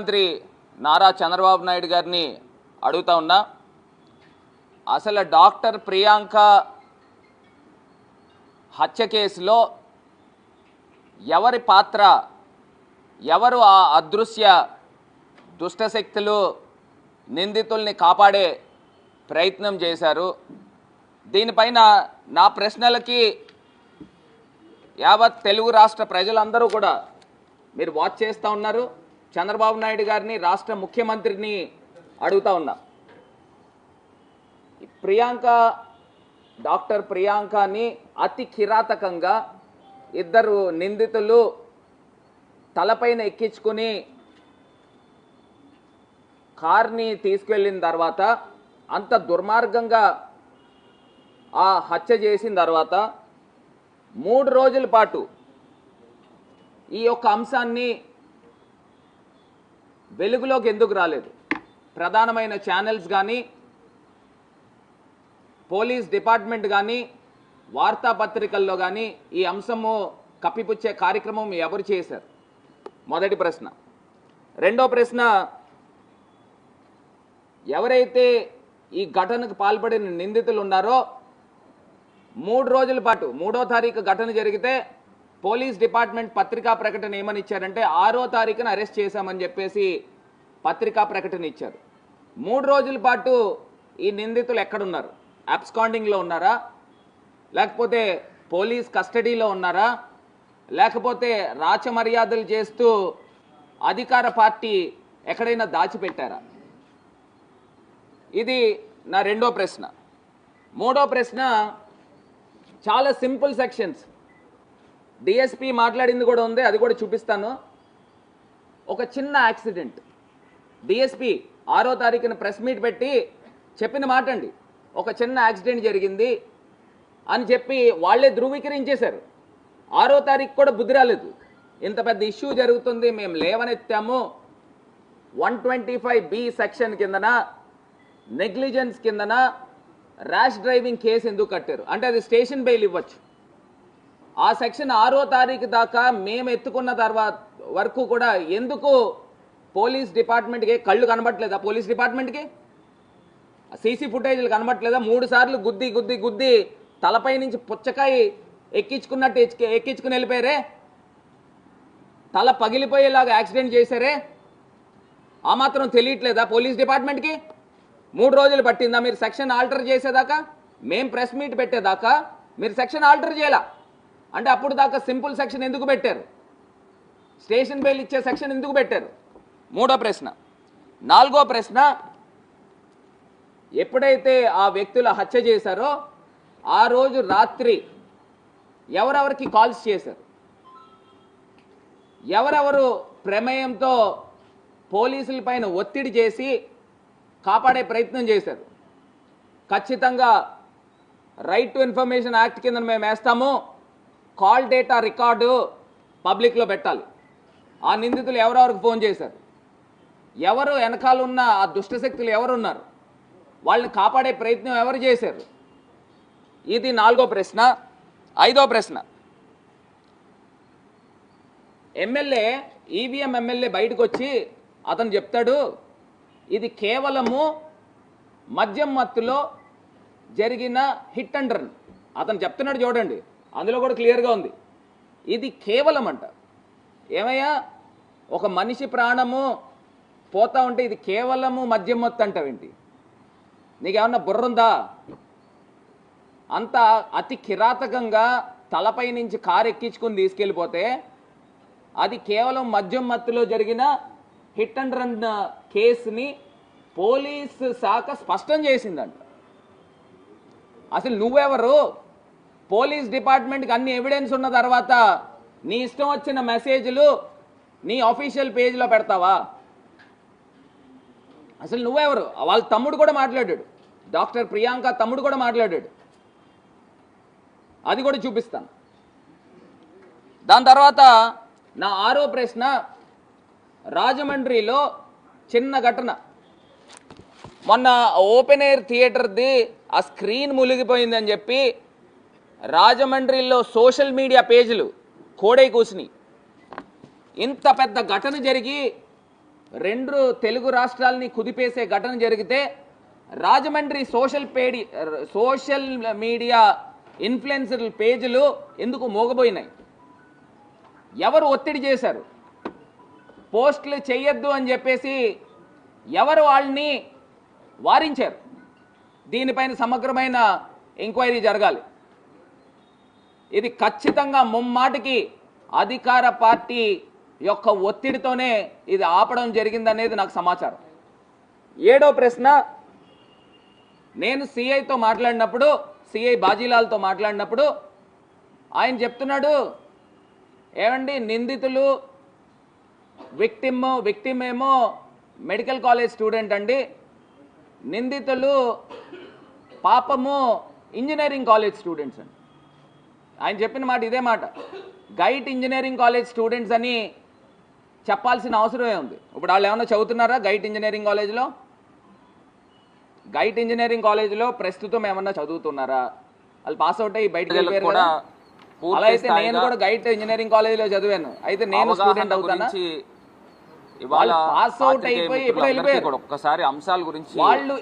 మంత్రి నారా చంద్రబాబు నాయుడు గారిని అడుగుతా ఉన్నా. అసలు డాక్టర్ ప్రియాంక హత్య కేసులో ఎవరి పాత్ర, ఎవరు ఆ అదృశ్య దుష్టశక్తులు నిందితుల్ని కాపాడే ప్రయత్నం చేశారు? దీనిపైన నా ప్రశ్నలకి యావత్ తెలుగు రాష్ట్ర ప్రజలందరూ కూడా మీరు వాచ్ చేస్తూ ఉన్నారు. చంద్రబాబు నాయుడు గారిని, రాష్ట్ర ముఖ్యమంత్రిని అడుగుతా ఉన్నా. డాక్టర్ ప్రియాంకని అతి కిరాతకంగా ఇద్దరు నిందితులు తలపైన ఎక్కించుకుని కార్ని తీసుకెళ్ళిన తర్వాత, అంత దుర్మార్గంగా ఆ హత్య చేసిన తర్వాత 3 రోజుల పాటు ఈ యొక్క అంశాన్ని వెలుగులోకి ఎందుకు రాలేదు? ప్రధానమైన ఛానల్స్ కానీ, పోలీస్ డిపార్ట్మెంట్ కానీ, వార్తాపత్రికల్లో కానీ ఈ అంశము కప్పిపుచ్చే కార్యక్రమం ఎవరు చేశారు? మొదటి ప్రశ్న. రెండో ప్రశ్న, ఎవరైతే ఈ ఘటనకు పాల్పడిన నిందితులు ఉన్నారో 3 రోజుల పాటు, 3వ తారీఖు ఘటన జరిగితే పోలీస్ డిపార్ట్మెంట్ పత్రికా ప్రకటన ఏమని ఇచ్చారంటే 6వ తారీఖున అరెస్ట్ చేశామని చెప్పేసి పత్రికా ప్రకటన ఇచ్చారు. 3 రోజుల పాటు ఈ నిందితులు ఎక్కడున్నారు? అబ్స్కాండింగ్లో ఉన్నారా, లేకపోతే పోలీస్ కస్టడీలో ఉన్నారా, లేకపోతే రాచమర్యాదలు చేస్తూ అధికార పార్టీ ఎక్కడైనా దాచిపెట్టారా? ఇది నా రెండో ప్రశ్న. మూడో ప్రశ్న, చాలా సింపుల్ సెక్షన్స్. డిఎస్పీ మాట్లాడింది కూడా ఉంది, అది కూడా చూపిస్తాను. ఒక చిన్న యాక్సిడెంట్, డిఎస్పీ 6వ తారీఖున ప్రెస్ మీట్ పెట్టి చెప్పిన మాట అండి, ఒక చిన్న యాక్సిడెంట్ జరిగింది అని చెప్పి వాళ్ళే ధృవీకరించేశారు. 6వ తారీఖు కూడా బుద్ధి రాలేదు, ఇంత పెద్ద ఇష్యూ జరుగుతుంది, మేము లేవనెత్తాము, 125B సెక్షన్ కిందన, నెగ్లిజెన్స్ కిందన ర్యాష్ డ్రైవింగ్ కేసు ఎందుకు కట్టారు అంటే అది స్టేషన్ బెయిల్ ఇవ్వచ్చు. ఆ సెక్షన్ 6వ తారీఖు దాకా మేము ఎత్తుకున్న తర్వాత వరకు కూడా ఎందుకు పోలీస్ డిపార్ట్మెంట్కి కళ్ళు కనబట్టలేదా? పోలీస్ డిపార్ట్మెంట్కి సీసీ ఫుటేజ్లు కనబట్టలేదా? 3 సార్లు గుద్ది గుద్ది గుద్ది తలపై నుంచి పుచ్చకాయ ఎక్కించుకున్నట్టు ఎక్కించుకుని వెళ్ళిపోయారే, తల పగిలిపోయేలాగా యాక్సిడెంట్ చేశారే, ఆ మాత్రం తెలియట్లేదా పోలీస్ డిపార్ట్మెంట్కి? 3 రోజులు పట్టిందా మీరు సెక్షన్ ఆల్టర్ చేసేదాకా? మేము ప్రెస్ మీట్ పెట్టేదాకా మీరు సెక్షన్ ఆల్టర్ చేయాల అంటే అప్పుడు దాకా సింపుల్ సెక్షన్ ఎందుకు పెట్టారు? స్టేషన్ బెయిల్ ఇచ్చే సెక్షన్ ఎందుకు పెట్టారు? మూడో ప్రశ్న. నాలుగో ప్రశ్న, ఎప్పుడైతే ఆ వ్యక్తుల హత్య చేశారో ఆ రోజు రాత్రి ఎవరెవరికి కాల్స్ చేశారు? ఎవరెవరు ప్రమేయంతో పోలీసుల పైన ఒత్తిడి చేసి కాపాడే ప్రయత్నం చేశారు? ఖచ్చితంగా రైట్ టు ఇన్ఫర్మేషన్ యాక్ట్ కింద మేము వేస్తాము, కాల్ డేటా రికార్డు పబ్లిక్లో పెట్టాలి. ఆ నిందితులు ఎవరెవరికి ఫోన్ చేశారు, ఎవరు వెనకాల ఉన్న ఆ దుష్టశక్తులు ఎవరున్నారు, వాళ్ళని కాపాడే ప్రయత్నం ఎవరు చేశారు? ఇది 4వ ప్రశ్న. 5వ ప్రశ్న, ఈవీఎం ఎమ్మెల్యే బయటకు వచ్చి అతను చెప్తాడు, ఇది కేవలము మద్యం మత్తులో జరిగిన హిట్ అండ్ రన్. అతను చెప్తున్నాడు చూడండి, అందులో కూడా క్లియర్గా ఉంది, ఇది కేవలం అంట. ఏమయ్యా, ఒక మనిషి ప్రాణము పోతా ఉంటే ఇది కేవలము మద్యం మత్తు అంటావేంటి? నీకేమన్నా బుర్రుందా? అంత అతి కిరాతకంగా తలపై నుంచి కారు ఎక్కించుకుని తీసుకెళ్ళిపోతే అది కేవలం మద్యం మత్తులో జరిగిన హిట్ అండ్ రన్ కేసుని పోలీసు శాఖ స్పష్టం చేసిందంట. అసలు నువ్వెవరు? పోలీస్ డిపార్ట్మెంట్కి అన్ని ఎవిడెన్స్ ఉన్న తర్వాత నీ ఇష్టం వచ్చిన మెసేజ్లు నీ ఆఫీషియల్ పేజ్లో పెడతావా? అసలు నువ్వెవరు? వాళ్ళ తమ్ముడు కూడా మాట్లాడాడు, డాక్టర్ ప్రియాంక తమ్ముడు కూడా మాట్లాడాడు, అది కూడా చూపిస్తాను. దాని తర్వాత నా 6వ ప్రశ్న, రాజమండ్రిలో చిన్న ఘటన. మొన్న ఓపెన్ ఎయిర్ థియేటర్ది ఆ స్క్రీన్ మునిగిపోయిందని చెప్పి రాజమండ్రిలో సోషల్ మీడియా పేజీలు కోడై కూసినాయి. ఇంత పెద్ద ఘటన జరిగి రెండు తెలుగు రాష్ట్రాలని కుదిపేసే ఘటన జరిగితే రాజమండ్రి సోషల్ మీడియా ఇన్ఫ్లుయెన్సర్ పేజీలు ఎందుకు మోగబోయినాయి? ఎవరు ఒత్తిడి చేశారు? పోస్టులు చేయొద్దు అని చెప్పేసి ఎవరు వాళ్ళని వారించారు? దీనిపైన సమగ్రమైన ఎంక్వైరీ జరగాలి. ఇది ఖచ్చితంగా ముమ్మాటికి అధికార పార్టీ యొక్క ఒత్తిడితోనే ఇది ఆపడం జరిగిందనేది నాకు సమాచారం. 7వ ప్రశ్న, నేను సిఐతో మాట్లాడినప్పుడు, సిఐ బాజీలాల్తో మాట్లాడినప్పుడు ఆయన చెప్తున్నాడు, ఏమండి నిందితులు విక్టిమ్ ఏమో మెడికల్ కాలేజ్ స్టూడెంట్ అండి, నిందితులు పాపము ఇంజనీరింగ్ కాలేజ్ స్టూడెంట్స్ అండి. ఆయన చెప్పిన మాట ఇదే మాట. గైట్ ఇంజనీరింగ్ కాలేజ్ స్టూడెంట్స్ అని చెప్పాల్సిన అవసరమే ఉంది. ఇప్పుడు వాళ్ళు ఏమన్నా చదువుతున్నారా గైట్ ఇంజనీరింగ్ కాలేజ్లో? గైట్ ఇంజనీరింగ్ కాలేజ్లో ప్రస్తుతం ఏమన్నా చదువుతున్నారా? వాళ్ళు పాస్ అవుట్ అయ్యి బయటకు వెళ్ళిపోయారు కదా. అలా అయితే నేను కూడా గైట్ ఇంజనీరింగ్ కాలేజ్లో చదివాను, అయితే నేను స్టూడెంట్ అవుతానా? వాళ్ళు పాస్ అవుట్ అయిపోయి ఎప్పుడు వెళ్ళిపోయారు. ఒక్కసారి అంశాల గురించి వాళ్ళు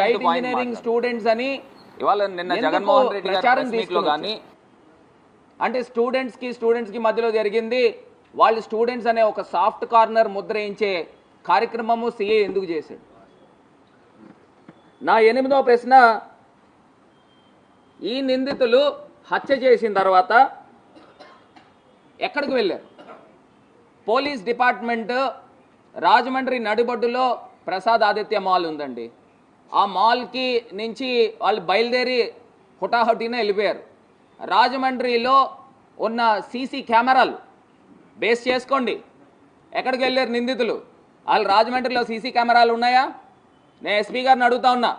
గైట్ ఇంజనీరింగ్ స్టూడెంట్స్ అని ఇవాళ నిన్న జగన్మోహన్ రెడ్డి ప్రచారం తీసుకుని, అంటే స్టూడెంట్స్ కి మధ్యలో జరిగింది. వాళ్ళు స్టూడెంట్స్ అనే ఒక సాఫ్ట్ కార్నర్ ముద్ర వేయించే కార్యక్రమము సిఐ ఎందుకు చేశాడు? నా 8వ ప్రశ్న, ఈ నిందితులు హత్య చేసిన తర్వాత ఎక్కడికి వెళ్ళారు? పోలీస్ డిపార్ట్మెంట్ రాజమండ్రి నడిబొడ్డులో ప్రసాద్ ఆదిత్య మాల్ ఉందండి. ఆ మాల్కి నుంచి వాళ్ళు బయలుదేరి హుటాహుటిన వెళ్ళిపోయారు. రాజమండ్రిలో ఉన్న సీసీ కెమెరాలు బేస్ చేసుకోండి, ఎక్కడికి వెళ్ళారు నిందితులు? వాళ్ళు రాజమండ్రిలో సీసీ కెమెరాలు ఉన్నాయా? నేను ఎస్పీ గారిని అడుగుతా ఉన్నా.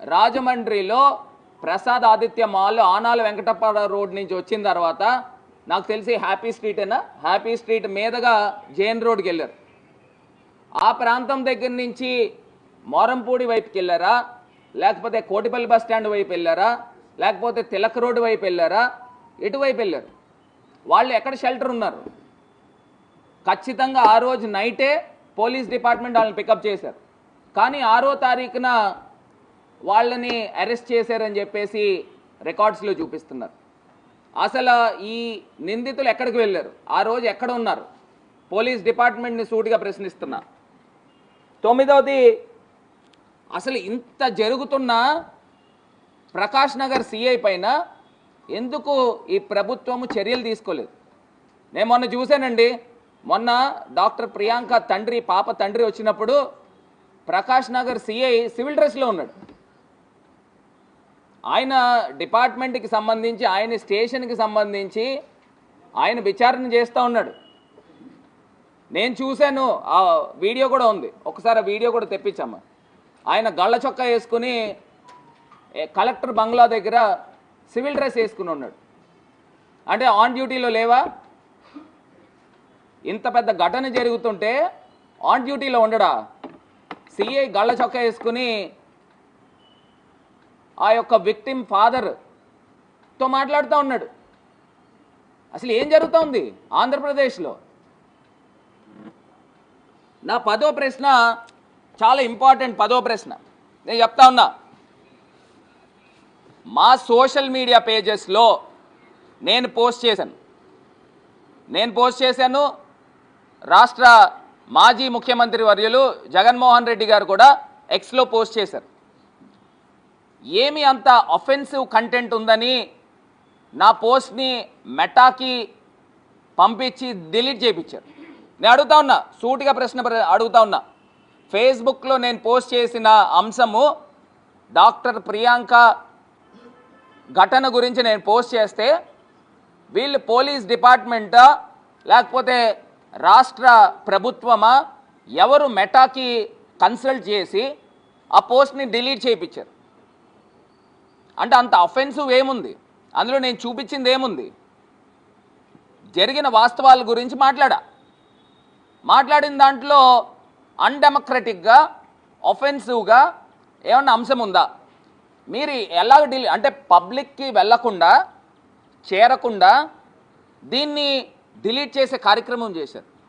రాజమండ్రిలో ప్రసాద్ ఆదిత్య మాల్ ఆనాల వెంకటప్ప రోడ్ నుంచి వచ్చిన తర్వాత నాకు తెలిసి హ్యాపీ స్ట్రీట్ మీదుగా జైన్ రోడ్కి వెళ్ళారు. ఆ ప్రాంతం దగ్గర నుంచి మోరంపూడి వైపుకి వెళ్ళారా, లేకపోతే కోటిపల్లి బస్ స్టాండ్ వైపు వెళ్ళారా, లేకపోతే తిలక్ రోడ్డు వైపు వెళ్ళారా? ఎటువైపు వెళ్ళారు? వాళ్ళు ఎక్కడ షెల్టర్ ఉన్నారు? ఖచ్చితంగా ఆ రోజు నైటే పోలీస్ డిపార్ట్మెంట్ వాళ్ళని పికప్ చేశారు. కానీ 6వ తారీఖున వాళ్ళని అరెస్ట్ చేశారని చెప్పేసి రికార్డ్స్లో చూపిస్తున్నారు. అసలు ఈ నిందితులు ఎక్కడికి వెళ్ళారు? ఆ రోజు ఎక్కడ ఉన్నారు? పోలీస్ డిపార్ట్మెంట్ని సూటిగా ప్రశ్నిస్తున్నా. 9వది, అసలు ఇంత జరుగుతున్నా ప్రకాష్ నగర్ సిఐ పైన ఎందుకు ఈ ప్రభుత్వము చర్యలు తీసుకోలేదు? నేను మొన్న చూశానండి. మొన్న డాక్టర్ ప్రియాంక పాప తండ్రి వచ్చినప్పుడు ప్రకాష్ నగర్ సిఐ సివిల్ డ్రెస్లో ఉన్నాడు. ఆయన డిపార్ట్మెంట్కి సంబంధించి, ఆయన స్టేషన్కి సంబంధించి ఆయన విచారణ చేస్తూ ఉన్నాడు. నేను చూశాను, ఆ వీడియో కూడా ఉంది, ఒకసారి ఆ వీడియో కూడా తెప్పించాము. ఆయన గళ్ళ చొక్కా వేసుకుని కలెక్టర్ బంగ్లా దగ్గర సివిల్ డ్రెస్ వేసుకుని ఉన్నాడు. అంటే ఆన్ డ్యూటీలో లేవా? ఇంత పెద్ద ఘటన జరుగుతుంటే ఆన్ డ్యూటీలో ఉండడా? సిఐ గళ్ళ చొక్కా వేసుకుని ఆ యొక్క విక్టిమ్ ఫాదర్తో మాట్లాడుతూ ఉన్నాడు. అసలు ఏం జరుగుతోంది ఆంధ్రప్రదేశ్లో? నా 10వ ప్రశ్న చాలా ఇంపార్టెంట్. 10వ ప్రశ్న నేను చెప్తా ఉన్నా. మా సోషల్ మీడియా పేజెస్లో నేను పోస్ట్ చేశాను. రాష్ట్ర మాజీ ముఖ్యమంత్రి వర్యులు జగన్మోహన్ రెడ్డి గారు కూడా ఎక్స్లో పోస్ట్ చేశారు. ఏమి అంత అఫెన్సివ్ కంటెంట్ ఉందని నా పోస్ట్ని మెటాకి పంపించి డిలీట్ చేయించారు. నేను అడుగుతా ఉన్నా, సూటిగా ప్రశ్న అడుగుతా ఉన్నా. ఫేస్బుక్లో నేను పోస్ట్ చేసిన అంశము డాక్టర్ ప్రియాంక ఘటన గురించి నేను పోస్ట్ చేస్తే వీళ్ళు పోలీస్ డిపార్ట్మెంటా లేకపోతే రాష్ట్ర ప్రభుత్వమా ఎవరు మెటాకి కన్సల్ట్ చేసి ఆ పోస్ట్ని డిలీట్ చేయించారు? అంటే అంత అఫెన్సివ్ ఏముంది అందులో? నేను చూపించింది ఏముంది? జరిగిన వాస్తవాల గురించి మాట్లాడిన దాంట్లో అన్డెమోక్రటిక్గా అఫెన్సివ్గా ఏమన్నా అంశం ఉందా? మీరు ఎలా అంటే పబ్లిక్కి వెళ్లకుండా చేరకుండా దీన్ని డిలీట్ చేసే కార్యక్రమం చేశారు.